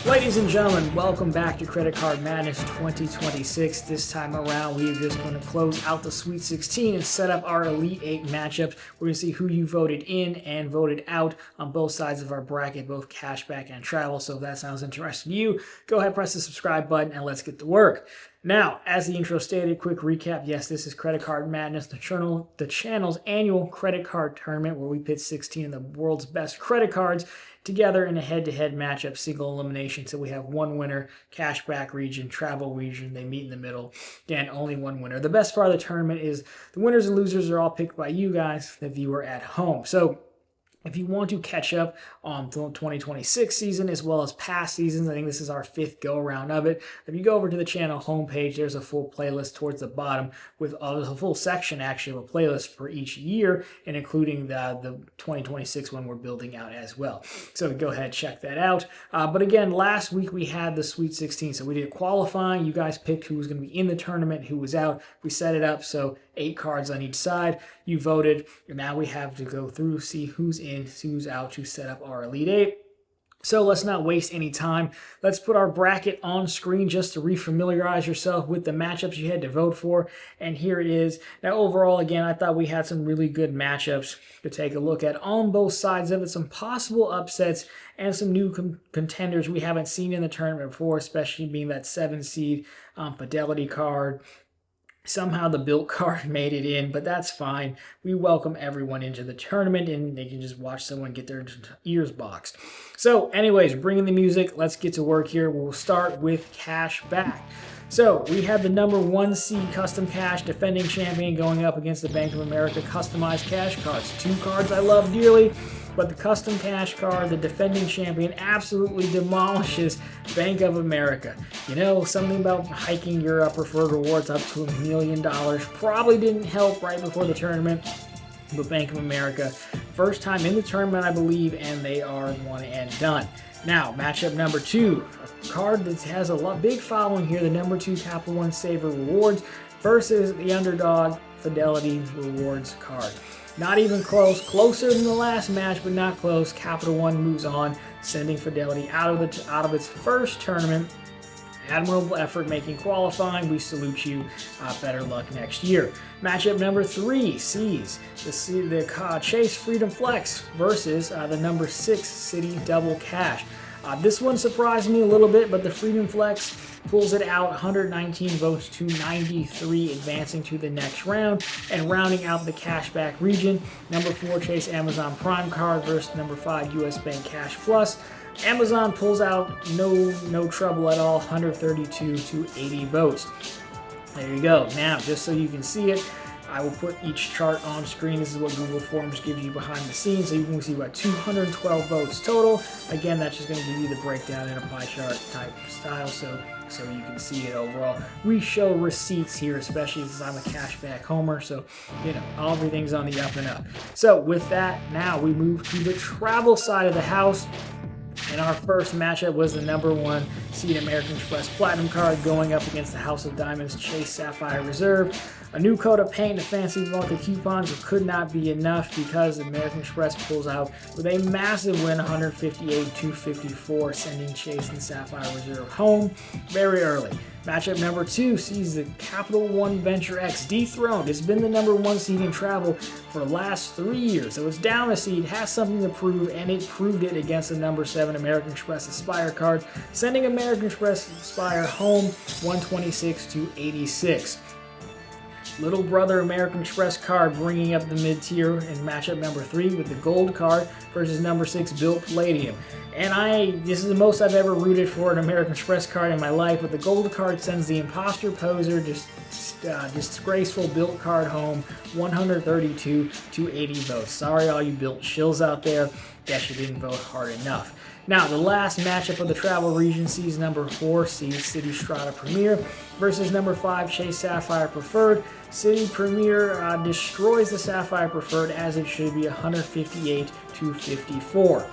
Ladies and gentlemen, welcome back to Credit Card Madness 2026. This time around, we are just going to close out the Sweet 16 and set up our Elite 8 matchups. We're going to see who you voted in and voted out on both sides of our bracket, both cashback and travel. So if that sounds interesting to you, go ahead, press the subscribe button, and let's get to work. Now, as the intro stated, quick recap. Yes, this is Credit Card Madness, the channel's annual credit card tournament where we pit 16 of the world's best credit cards together in a head-to-head matchup, single elimination. So we have one winner, cashback region, travel region. They meet in the middle. Again, only one winner. The best part of the tournament is the winners and losers are all picked by you guys, the viewer at home. So if you want to catch up on the 2026 season as well as past seasons, I think this is our 5th go-around of it. If you go over to the channel homepage, there's a full playlist towards the bottom with a full section, actually, of a playlist for each year, and including the 2026 one we're building out as well. So go ahead and check that out. But again, last week we had the Sweet 16, so we did qualifying. You guys picked who was going to be in the tournament, who was out. We set it up, so 8 cards on each side. You voted, and now we have to go through, see who's in, who's out to set up our Elite 8. So let's not waste any time. Let's put our bracket on screen just to refamiliarize yourself with the matchups you had to vote for. And here it is. Now, overall, again, I thought we had some really good matchups to take a look at on both sides of it. Some possible upsets and some new contenders we haven't seen in the tournament before, especially being that 7-seed Fidelity card. Somehow the built card made it in, but that's fine. We welcome everyone into the tournament, and they can just watch someone get their ears boxed. So anyways, bringing the music, let's get to work here. We'll start with cash back. So we have the number 1 seed custom cash defending champion going up against the Bank of America customized cash cards. 2 cards I love dearly, but the custom cash card, the defending champion, absolutely demolishes Bank of America. You know, something about hiking your preferred rewards up to $1 million probably didn't help right before the tournament. But Bank of America, first time in the tournament, I believe, and they are one and done. Now, matchup number 2, a card that has a big following here, the number 2 Capital One Saver Rewards versus the underdog Fidelity Rewards card. Not even close. Closer than the last match, but not close. Capital One moves on, sending Fidelity out of its first tournament. Admirable effort making qualifying. We salute you. Better luck next year. Matchup number 3 sees the Chase Freedom Flex versus the number 6 City Double Cash. This one surprised me a little bit, but the Freedom Flex pulls it out 119 votes to 93, advancing to the next round and rounding out the cashback region. Number 4 Chase Amazon Prime card versus number 5 US Bank Cash Plus. Amazon pulls out no trouble at all, 132 to 80 votes. There you go. Now, just so you can see it, I will put each chart on screen. This is what Google Forms gives you behind the scenes. So you can see about 212 votes total. Again, that's just going to give you the breakdown in a pie chart type style, so you can see it overall. We show receipts here, especially since I'm a cashback homer, so you know everything's on the up and up. So with that, now we move to the travel side of the house. And our first matchup was the number 1 seed American Express Platinum card going up against the House of Diamonds Chase Sapphire Reserve. A new coat of paint and fancy market coupons could not be enough because American Express pulls out with a massive win, 158-254, sending Chase and Sapphire Reserve home very early. Matchup number 2 sees the Capital One Venture X dethroned. It's been the number 1 seed in travel for the last 3 years. So it's down a seed, has something to prove, and it proved it against the number 7 American Express Aspire card, sending American Express Aspire home 126-86. Little brother American Express card bringing up the mid-tier in matchup number 3 with the gold card versus number 6 Built Palladium. And this is the most I've ever rooted for an American Express card in my life, but the gold card sends the imposter poser, disgraceful Built card home, 132 to 80 votes. Sorry all you Built shills out there, guess you didn't vote hard enough. Now, the last matchup of the travel region sees number 4 sees City Strata Premier versus number 5 Chase Sapphire Preferred. City Premier destroys the Sapphire Preferred as it should be, 158-54.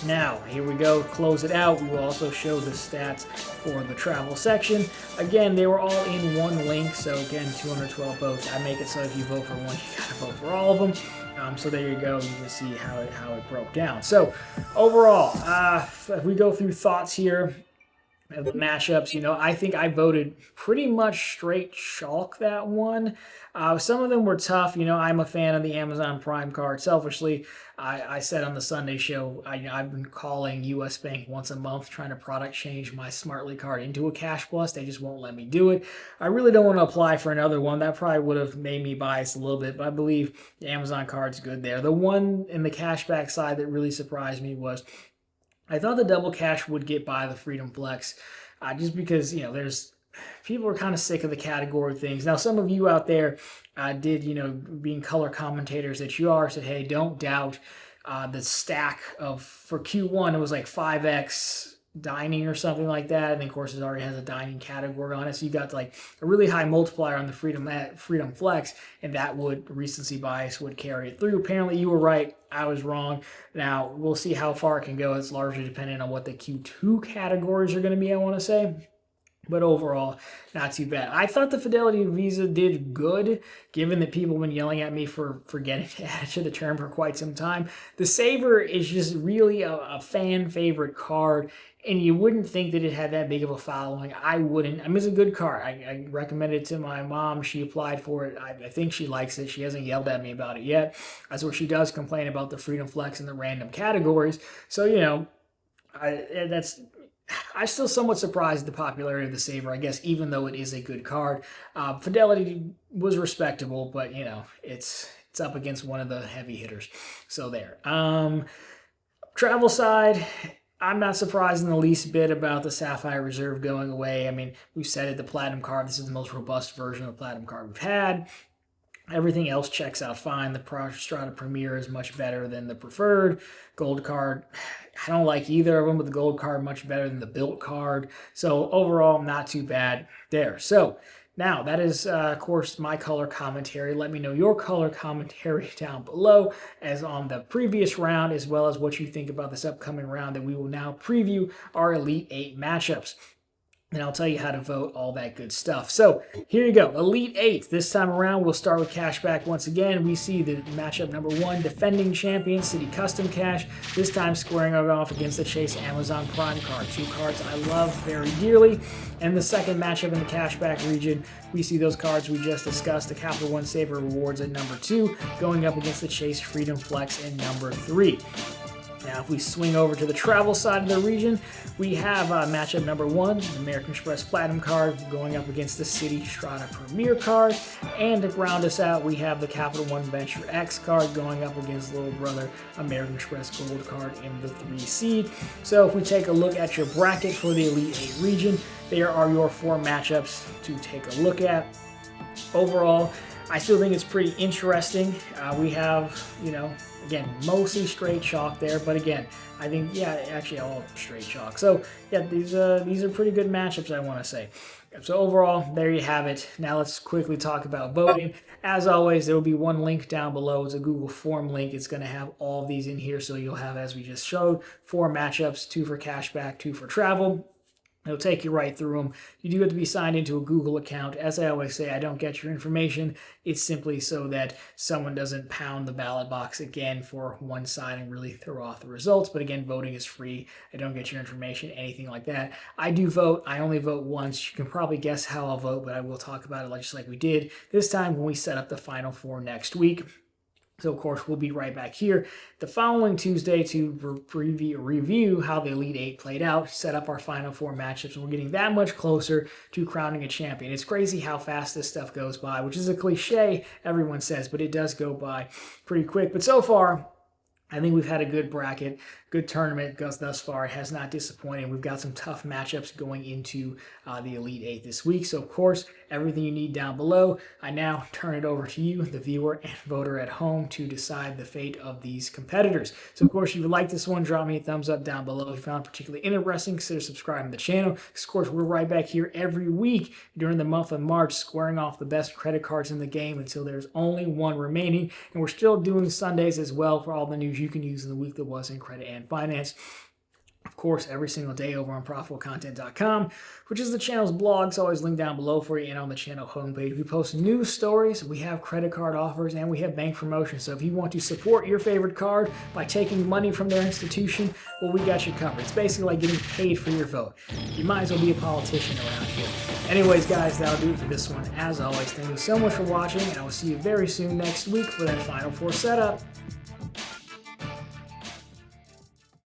Now, here we go, close it out. We will also show the stats for the travel section. Again, they were all in one link, so again, 212 votes. I make it so if you vote for one, you gotta vote for all of them. So there you go, you can see how it broke down. So overall, if we go through thoughts here, the matchups, I think I voted pretty much straight chalk that one. Some of them were tough. I'm a fan of the Amazon Prime card. Selfishly, I said on the Sunday show, I've been calling US Bank once a month trying to product change my Smartly card into a Cash Plus. They just won't let me do it. I really don't want to apply for another one. That probably would have made me biased a little bit, but I believe the Amazon card's good there. The one in the cashback side that really surprised me was I thought the double cash would get by the Freedom Flex, just because there's people are kind of sick of the category things. Now, some of you out there did being color commentators that you are, said, hey, don't doubt the stack for Q1. It was like 5x dining or something like that, and then, of course, it already has a dining category on it, so you got like a really high multiplier on the Freedom Flex, and that recency bias would carry it through. Apparently you were right, I was wrong. Now we'll see how far it can go. It's largely dependent on what the Q2 categories are going to be, I want to say. But overall, not too bad. I thought the Fidelity Visa did good, given that people have been yelling at me for forgetting to add it to the term for quite some time. The Saver is just really a fan favorite card, and you wouldn't think that it had that big of a following. I wouldn't. I mean, it's a good card. I recommended it to my mom. She applied for it. I think she likes it. She hasn't yelled at me about it yet. That's where she does complain about the Freedom Flex and the random categories. So, I'm still somewhat surprised at the popularity of the Saver, I guess, even though it is a good card. Fidelity was respectable, but, it's up against one of the heavy hitters. So there. Travel side, I'm not surprised in the least bit about the Sapphire Reserve going away. I mean, we've said it, the Platinum card, this is the most robust version of the Platinum card we've had. Everything else checks out fine. The Strata Premier is much better than the Preferred. Gold card, I don't like either of them, but the Gold card much better than the Built card. So overall, not too bad there. So now that is, of course, my color commentary. Let me know your color commentary down below, as on the previous round, as well as what you think about this upcoming round that we will now preview our Elite 8 matchups. And I'll tell you how to vote, all that good stuff. So here you go, Elite 8. This time around, we'll start with cashback once again. We see the matchup number 1, defending champion, City Custom Cash. This time squaring off against the Chase Amazon Prime card. 2 cards I love very dearly. And the second matchup in the cashback region, we see those cards we just discussed, the Capital One Saver Rewards at number 2, going up against the Chase Freedom Flex in number 3. Now, if we swing over to the travel side of the region, we have matchup number 1, the American Express Platinum card going up against the City Strata Premier card. And to round us out, we have the Capital One Venture X card going up against little brother American Express Gold card in the 3 seed. So if we take a look at your bracket for the Elite 8 region, there are your 4 matchups to take a look at. Overall, I still think it's pretty interesting. We have, again, mostly straight chalk there, but again, I think, actually all straight chalk. So, these are pretty good matchups, I want to say. So overall, there you have it. Now let's quickly talk about voting. As always, there will be one link down below. It's a Google form link. It's going to have all of these in here, so you'll have, as we just showed, 4 matchups, 2 for cashback, 2 for travel. It'll take you right through them. You do have to be signed into a Google account. As I always say, I don't get your information. It's simply so that someone doesn't pound the ballot box again for one side and really throw off the results. But again, voting is free. I don't get your information, anything like that. I do vote. I only vote once. You can probably guess how I'll vote, but I will talk about it just like we did this time when we set up the Final Four next week. So, of course, we'll be right back here the following Tuesday to review how the Elite 8 played out, set up our Final Four matchups, and we're getting that much closer to crowning a champion. It's crazy how fast this stuff goes by, which is a cliche, everyone says, but it does go by pretty quick. But so far, I think we've had a good bracket, good tournament thus far. It has not disappointed. We've got some tough matchups going into the Elite 8 this week. So, of course, everything you need down below. I now turn it over to you, the viewer and voter at home, to decide the fate of these competitors. So, of course, if you like this one, drop me a thumbs up down below. If you found it particularly interesting, consider subscribing to the channel. Of course, we're right back here every week during the month of March, squaring off the best credit cards in the game until there's only one remaining. And we're still doing Sundays as well for all the news you can use in the week that was in credit and finance. Of course, every single day over on ProfitableContent.com, which is the channel's blog. It's always linked down below for you, and on the channel homepage. We post news stories, we have credit card offers, and we have bank promotions. So if you want to support your favorite card by taking money from their institution, well, we got you covered. It's basically like getting paid for your vote. You might as well be a politician around here. Anyways, guys, that'll do it for this one. As always, thank you so much for watching, and I will see you very soon next week for that Final Four setup.